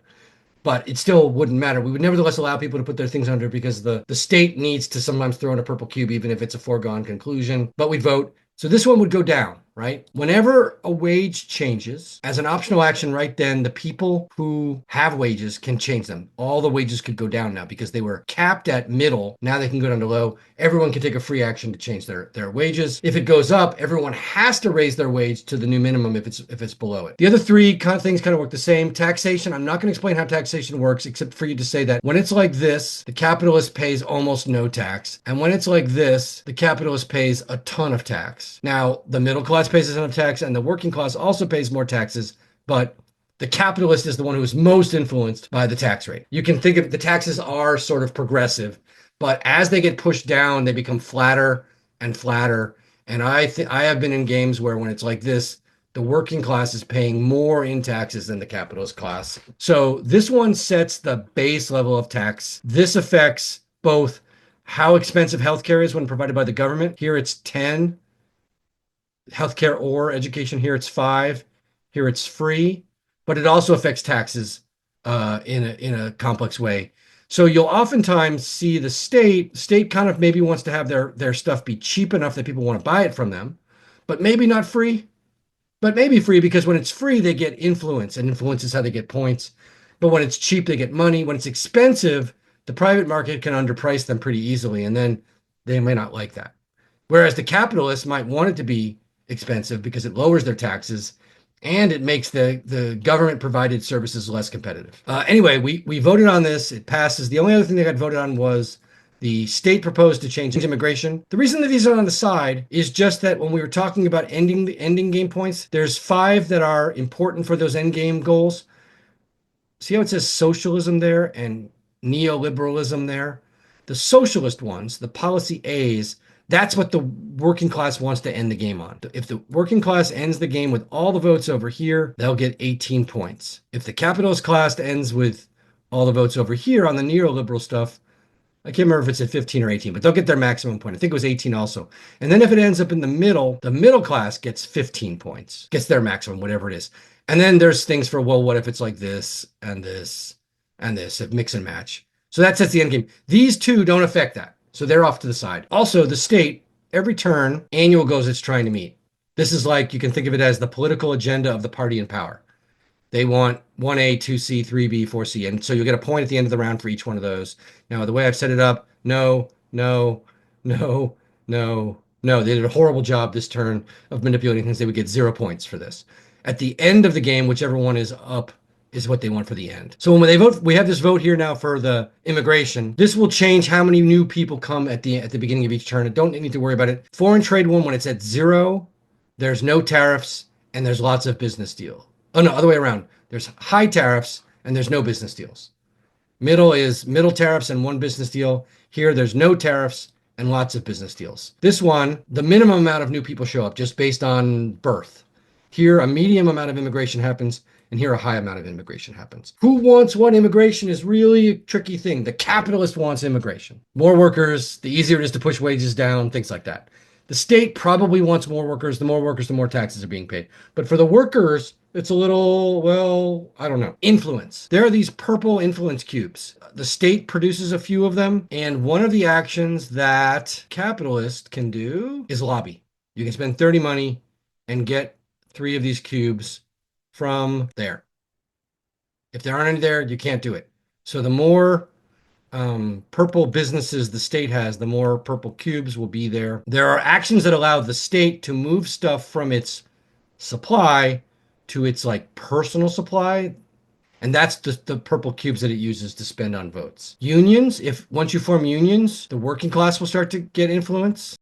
but it still wouldn't matter. We would nevertheless allow people to put their things under because the state needs to sometimes throw in a purple cube, even if it's a foregone conclusion, but we'd vote. So this one would go down, right? Whenever a wage changes, as an optional action right then, the people who have wages can change them. All the wages could go down now because they were capped at middle. Now they can go down to low. Everyone can take a free action to change their wages. If it goes up, everyone has to raise their wage to the new minimum if it's below it. The other three things kind of work the same. Taxation, I'm not going to explain how taxation works except for you to say that when it's like this, the capitalist pays almost no tax. And when it's like this, the capitalist pays a ton of tax. Now, the middle class pays a ton of tax and the working class also pays more taxes, but the capitalist is the one who is most influenced by the tax rate. You can think of the taxes are sort of progressive, but as they get pushed down, they become flatter and flatter. And I have been in games where when it's like this, the working class is paying more in taxes than the capitalist class. So this one sets the base level of tax. This affects both how expensive healthcare is when provided by the government. Here it's 10. Healthcare or education, here it's 5. Here it's free, but it also affects taxes in a complex way. So you'll oftentimes see the state kind of maybe wants to have their stuff be cheap enough that people want to buy it from them, but maybe not free, but maybe free because when it's free, they get influence, and influence is how they get points. But when it's cheap, they get money. When it's expensive, the private market can underprice them pretty easily, and then they may not like that. Whereas the capitalists might want it to be expensive because it lowers their taxes and it makes the government provided services less competitive. Anyway, we voted on this. It passes. The only other thing that got voted on was the state proposed to change immigration. The reason that these are on the side is just that when we were talking about ending game points, there's 5 that are important for those end game goals. See how it says socialism there and neoliberalism there? The socialist ones, the policy A's, that's what the working class wants to end the game on. If the working class ends the game with all the votes over here, they'll get 18 points. If the capitalist class ends with all the votes over here on the neoliberal stuff, I can't remember if it's at 15 or 18, but they'll get their maximum point. I think it was 18 also. And then if it ends up in the middle class gets 15 points, gets their maximum, whatever it is. And then there's things for, well, what if it's like this and this and this, if mix and match. So that sets the end game. These two don't affect that. So they're off to the side. Also, the state, every turn, annual goals it's trying to meet. This is like, you can think of it as the political agenda of the party in power. They want 1A, 2C, 3B, 4C. And so you'll get a point at the end of the round for each one of those. Now, the way I've set it up, no, no, no, no, no. They did a horrible job this turn of manipulating things. They would get 0 points for this. At the end of the game, whichever one is up is what they want for the end. So when they vote, we have this vote here now for the immigration. This will change how many new people come at the beginning of each turn. I don't need to worry about it. Foreign trade one, when it's at 0, there's no tariffs and there's lots of business deal. Oh no, other way around. There's high tariffs and there's no business deals. Middle is middle tariffs and 1 business deal. Here, there's no tariffs and lots of business deals. This one, the minimum amount of new people show up just based on birth. Here, a medium amount of immigration happens, and here a high amount of immigration happens. Who wants what immigration is really a tricky thing. The capitalist wants immigration. More workers, the easier it is to push wages down, things like that. The state probably wants more workers. The more workers, the more taxes are being paid. But for the workers, it's a little, well, I don't know. Influence. There are these purple influence cubes. The state produces a few of them, and one of the actions that capitalists can do is lobby. You can spend 30 money and get 3 of these cubes from there. If there aren't any there, you can't do it. So the more purple businesses the state has, the more purple cubes will be there. There are actions that allow the state to move stuff from its supply to its like personal supply. And that's the purple cubes that it uses to spend on votes. Unions, if once you form unions, the working class will start to get influence.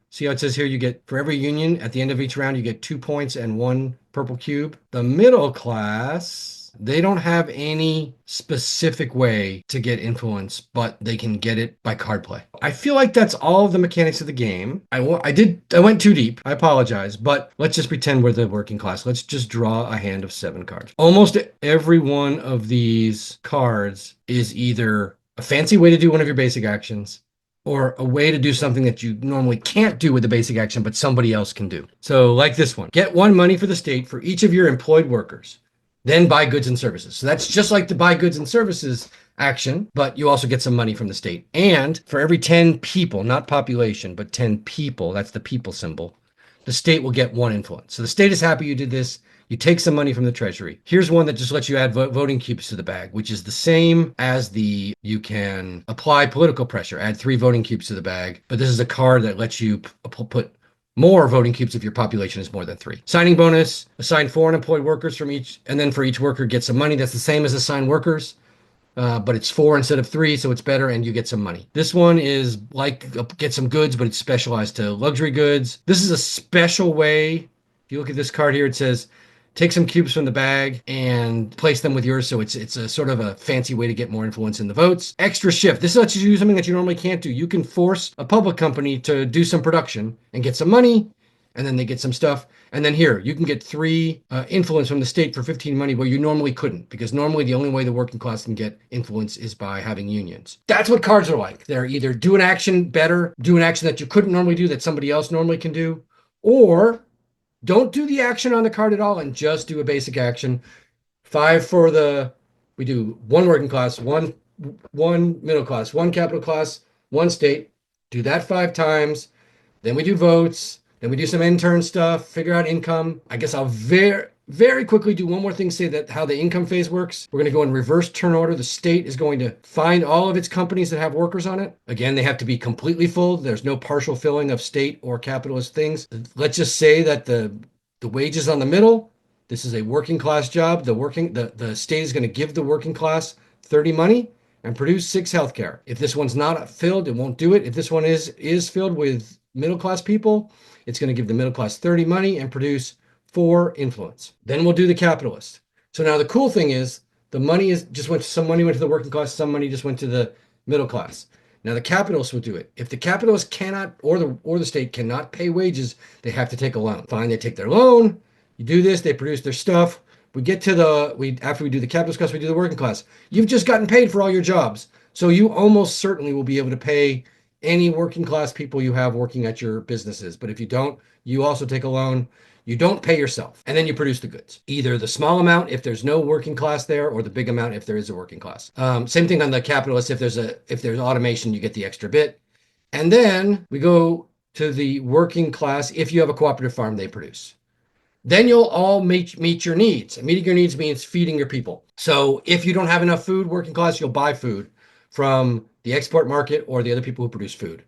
See how it says here you get, for every union, at the end of each round, you get 2 points and one purple cube. The middle class, they don't have any specific way to get influence, but they can get it by card play. I feel like that's all of the mechanics of the game. I went too deep. I apologize, but let's just pretend we're the working class. Let's just draw a hand of 7 cards. Almost every one of these cards is either a fancy way to do one of your basic actions, or a way to do something that you normally can't do with the basic action, but somebody else can do. So like this one, get 1 money for the state for each of your employed workers, then buy goods and services. So that's just like the buy goods and services action, but you also get some money from the state. And for every 10 people, not population, but 10 people, that's the people symbol, the state will get 1 influence. So the state is happy you did this. You take some money from the treasury. Here's one that just lets you add voting cubes to the bag, which is the same as you can apply political pressure, add 3 voting cubes to the bag. But this is a card that lets you put more voting cubes if your population is more than 3. Signing bonus, assign 4 unemployed workers from each, and then for each worker get some money. That's the same as assign workers. But it's 4 instead of 3, so it's better, and you get some money. This one is like get some goods, but it's specialized to luxury goods. This is a special way. If you look at this card here, it says take some cubes from the bag and place them with yours. So it's a sort of a fancy way to get more influence in the votes. Extra shift. This lets you do something that you normally can't do. You can force a public company to do some production and get some money, and then they get some stuff. And then here, you can get 3 influence from the state for 15 money where you normally couldn't, because normally the only way the working class can get influence is by having unions. That's what cards are like. They're either do an action better, do an action that you couldn't normally do that somebody else normally can do, or don't do the action on the card at all and just do a basic action. 5 for we do 1 working class, one middle class, 1 capital class, 1 state. Do that 5 times. Then we do votes. Then we do some intern stuff, figure out income. I guess I'll very quickly do one more thing, say that how the income phase works. We're going to go in reverse turn order. The state is going to find all of its companies that have workers on it. Again, they have to be completely full. There's no partial filling of state or capitalist things. Let's just say that the wages on the middle, this is a working class job. The state is going to give the working class 30 money and produce 6 healthcare. If this one's not filled, it won't do it. If this one is filled with middle class people, it's going to give the middle class 30 money and produce 4 influence. Then we'll do the capitalist. So now the cool thing is the money some money went to the working class, some money just went to the middle class. Now the capitalists will do it. If the capitalists cannot, or the state cannot pay wages, they have to take a loan. Fine, they take their loan. You do this, they produce their stuff. We get to after we do the capitalist class, we do the working class. You've just gotten paid for all your jobs. So you almost certainly will be able to pay any working class people you have working at your businesses. But if you don't, you also take a loan. You don't pay yourself, and then you produce the goods. Either the small amount if there's no working class there, or the big amount if there is a working class. Same thing on the capitalist. If there's automation, you get the extra bit. And then we go to the working class. If you have a cooperative farm, they produce. Then you'll all meet your needs. And meeting your needs means feeding your people. So if you don't have enough food, working class, you'll buy food from the export market or the other people who produce food.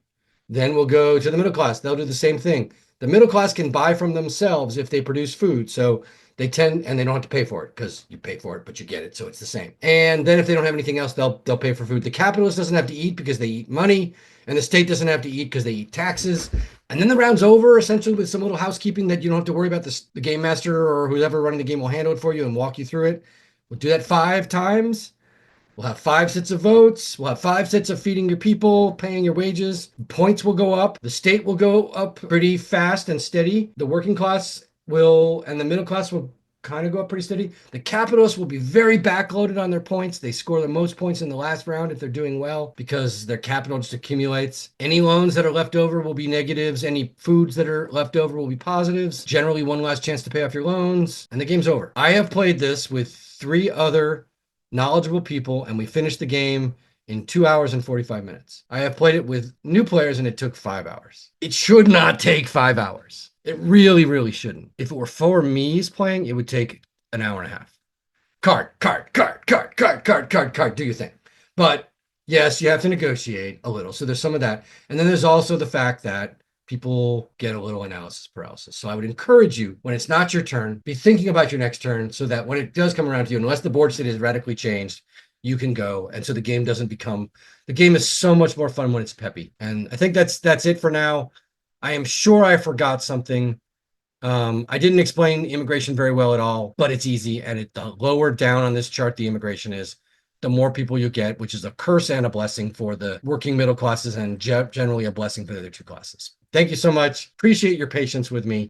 Then we'll go to the middle class. They'll do the same thing. The middle class can buy from themselves if they produce food. So they don't have to pay for it, because you pay for it, but you get it. So it's the same. And then if they don't have anything else, they'll pay for food. The capitalist doesn't have to eat because they eat money, and the state doesn't have to eat because they eat taxes. And then the round's over, essentially, with some little housekeeping that you don't have to worry about. The game master or whoever running the game will handle it for you and walk you through it. We'll do that 5 times. We'll have 5 sets of votes. We'll have 5 sets of feeding your people, paying your wages. Points will go up. The state will go up pretty fast and steady. The working class and the middle class will kind of go up pretty steady. The capitalists will be very backloaded on their points. They score the most points in the last round if they're doing well, because their capital just accumulates. Any loans that are left over will be negatives. Any foods that are left over will be positives. Generally, one last chance to pay off your loans, and the game's over. I have played this with 3 other knowledgeable people, and we finished the game in 2 hours and 45 minutes. I have played it with new players, and it took 5 hours. It should not take 5 hours. It really, really shouldn't. If it were 4 me's playing, it would take an hour and a half. Card, do your thing. But yes, you have to negotiate a little. So there's some of that. And then there's also the fact that people get a little analysis paralysis. So I would encourage you, when it's not your turn, be thinking about your next turn so that when it does come around to you, unless the board state is radically changed, you can go. And so the game doesn't become, the game is so much more fun when it's peppy. And I think that's it for now. I am sure I forgot something. I didn't explain immigration very well at all, but it's easy. And the lower down on this chart the immigration is, the more people you get, which is a curse and a blessing for the working middle classes and generally a blessing for the other two classes. Thank you so much. Appreciate your patience with me.